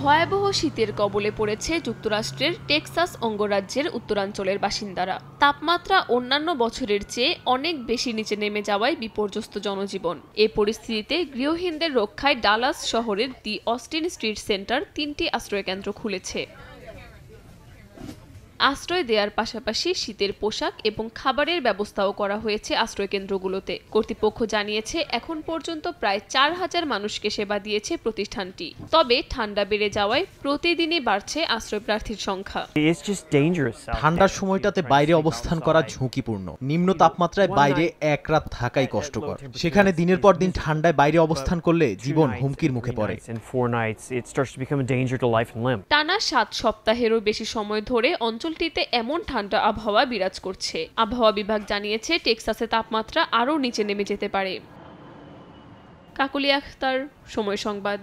ভয়াবহ শীতের কবলে পড়েছে যুক্তরাষ্ট্রের টেক্সাস অঙ্গরাজ্যের উত্তরাঞ্চলের বাসিন্দারা। তাপমাত্রা অন্যান্য বছরের চেয়ে অনেক বেশি নিচে নেমে যাওয়ায় বিপর্যস্ত জনজীবন। এ পরিস্থিতিতে গৃহহীনদের রক্ষায় ডালাস শহরের দি অস্টিন স্ট্রিট সেন্টার ৩টি আশ্রয়কেন্দ্র খুলেছে। আশ্রয় দেওয়ার পাশাপাশি শীতের পোশাক এবং খাবারের ব্যবস্থাও করা হয়েছে আশ্রয়কেন্দ্রগুলোতে। কর্তৃপক্ষ জানিয়েছে এখন পর্যন্ত প্রায় ৪,০০০ মানুষকে সেবা দিয়েছে প্রতিষ্ঠানটি। তবে ঠান্ডা বেড়ে যাওয়ায় প্রতিদিনই বাড়ছে আশ্রয়প্রার্থীর সংখ্যা। ঠান্ডার সময়টাতে বাইরে অবস্থান করা ঝুঁকিপূর্ণ। নিম্ন তাপমাত্রায় বাইরে এক রাত থাকাই কষ্টকর। সেখানে দিনের পর দিন ঠান্ডায় বাইরে অবস্থান করলে জীবন হুমকির মুখে পড়ে। টানা ৭ সপ্তাহেরও বেশি সময় ধরে অঞ্চলটিতে এমন ঠান্ডা আবহাওয়া বিরাজ করছে। আবহাওয়া বিভাগ জানিয়েছে টেক্সাসে তাপমাত্রা আরও নিচে নেমে যেতে পারে। কাকলি আখতার, সময় সংবাদ।